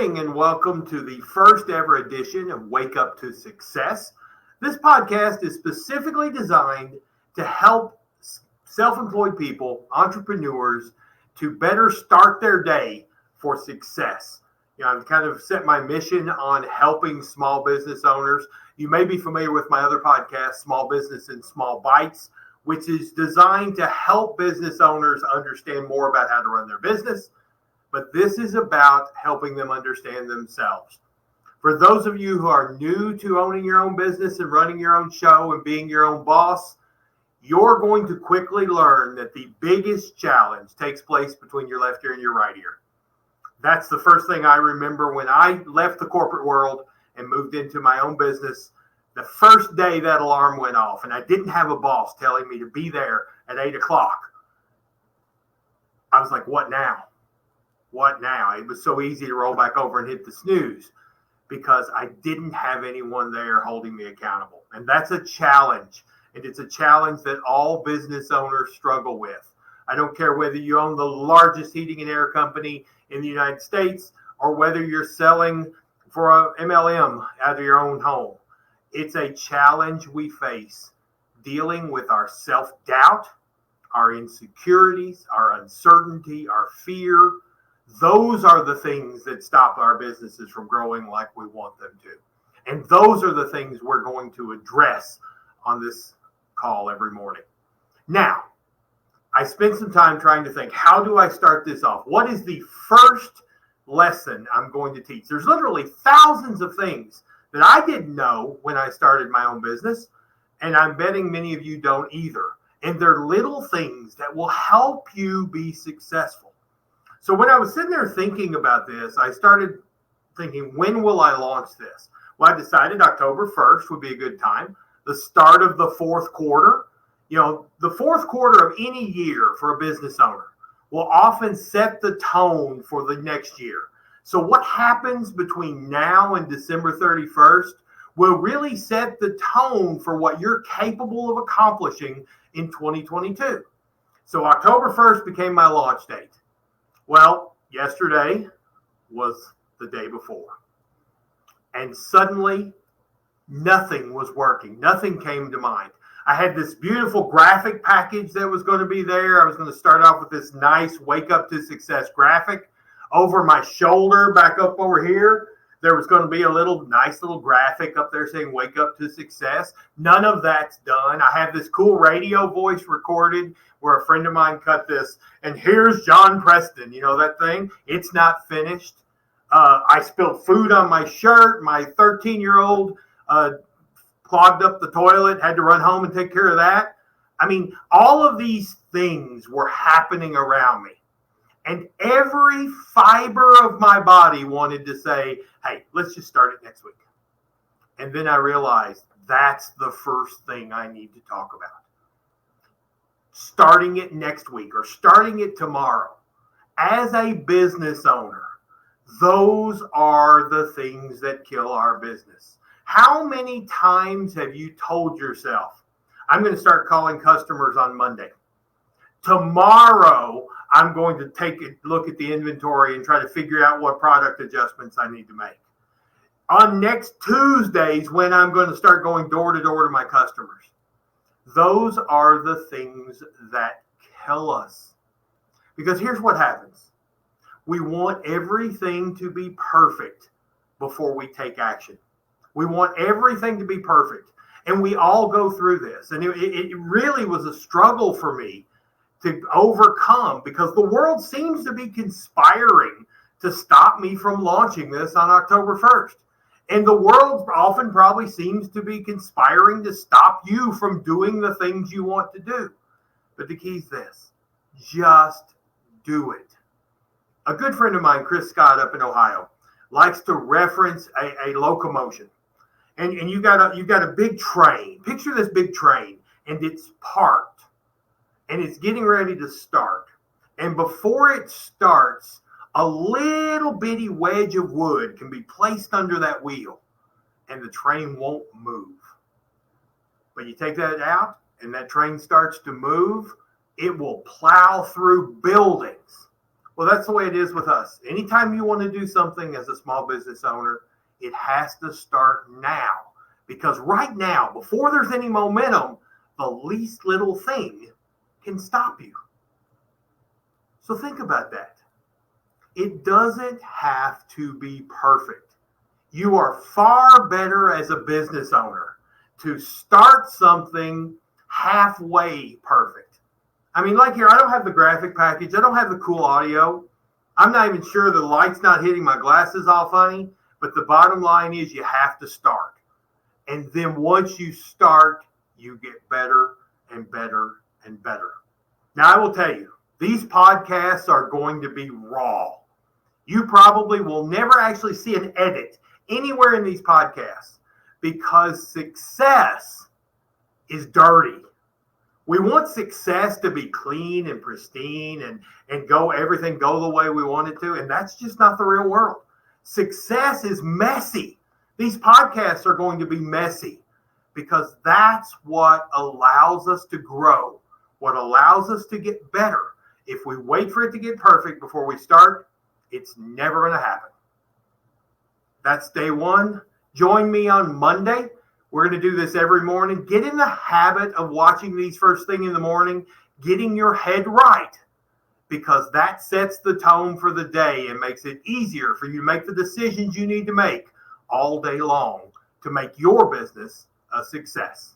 morning and welcome to the first ever edition of Wake Up to Success. This podcast is specifically designed to help self-employed people, entrepreneurs, to better start their day for success. I've kind of set my mission on helping small business owners. You may be familiar with my other podcast, Small Business in Small Bites, which is designed to help business owners understand more about how to run their business. But this is about helping them understand themselves. For those of you who are new to owning your own business and running your own show and being your own boss, you're going to quickly learn that the biggest challenge takes place between your left ear and your right ear. That's the first thing I remember when I left the corporate world and moved into my own business. The first day that alarm went off and I didn't have a boss telling me to be there at 8 o'clock. I was like, what now? What now? It was so easy to roll back over and hit the snooze because I didn't have anyone there holding me accountable. And that's a challenge. And it's a challenge that all business owners struggle with. I don't care whether you own the largest heating and air company in the United States or whether you're selling for a MLM out of your own home. It's a challenge we face dealing with our self-doubt, our insecurities, our uncertainty, our fear. Those are the things that stop our businesses from growing like we want them to. And those are the things we're going to address on this call every morning. Now, I spent some time trying to think, how do I start this off? What is the first lesson I'm going to teach? There's literally thousands of things that I didn't know when I started my own business, and I'm betting many of you don't either. And they're little things that will help you be successful. So when I was sitting there thinking about this, I started thinking, when will I launch this? Well, I decided October 1st would be a good time, the start of the fourth quarter. The fourth quarter of any year for a business owner will often set the tone for the next year. So what happens between now and December 31st will really set the tone for what you're capable of accomplishing in 2022. So October 1st became my launch date. Well, yesterday was the day before. And suddenly, nothing was working. Nothing came to mind. I had this beautiful graphic package that was going to be there. I was going to start off with this nice Wake Up to Success graphic. Over my shoulder, back up over here, there was going to be a nice little graphic up there saying Wake Up to Success. None of that's done. I have this cool radio voice recorded where a friend of mine cut this. And here's John Preston. You know that thing? It's not finished. I spilled food on my shirt. My 13-year-old clogged up the toilet, had to run home and take care of that. I mean, all of these things were happening around me. And every fiber of my body wanted to say, hey, let's just start it next week. And then I realized that's the first thing I need to talk about. Starting it next week or starting it tomorrow. As a business owner, those are the things that kill our business. How many times have you told yourself, I'm going to start calling customers on Monday. Tomorrow, I'm going to take a look at the inventory and try to figure out what product adjustments I need to make. On next Tuesdays, when I'm going to start going door to door to my customers. Those are the things that kill us. Because here's what happens. We want everything to be perfect before we take action. We want everything to be perfect. And we all go through this. And it really was a struggle for me to overcome because the world seems to be conspiring to stop me from launching this on October 1st. And the world often probably seems to be conspiring to stop you from doing the things you want to do. But the key is this, just do it. A good friend of mine, Chris Scott up in Ohio, likes to reference a locomotion. And you got a big train. Picture this big train, and it's parked. And it's getting ready to start. And before it starts, a little bitty wedge of wood can be placed under that wheel, and the train won't move. But you take that out, and that train starts to move, it will plow through buildings Well, that's the way it is with us. Anytime you want to do something as a small business owner, it has to start now. Because right now, before there's any momentum, the least little thing can stop you. So think about that. It doesn't have to be perfect. You are far better as a business owner to start something halfway perfect. I mean, like here, I don't have the graphic package. I don't have the cool audio. I'm not even sure the light's not hitting my glasses all funny. But the bottom line is you have to start. And then once you start, you get better and better and better. Now, I will tell you, these podcasts are going to be raw. You probably will never actually see an edit anywhere in these podcasts because success is dirty. We want success to be clean and pristine and everything go the way we want it to. And that's just not the real world. Success is messy. These podcasts are going to be messy because that's what allows us to grow, what allows us to get better. If we wait for it to get perfect before we start, it's never going to happen. That's day one. Join me on Monday. We're going to do this every morning. Get in the habit of watching these first thing in the morning, getting your head right, because that sets the tone for the day and makes it easier for you to make the decisions you need to make all day long to make your business a success.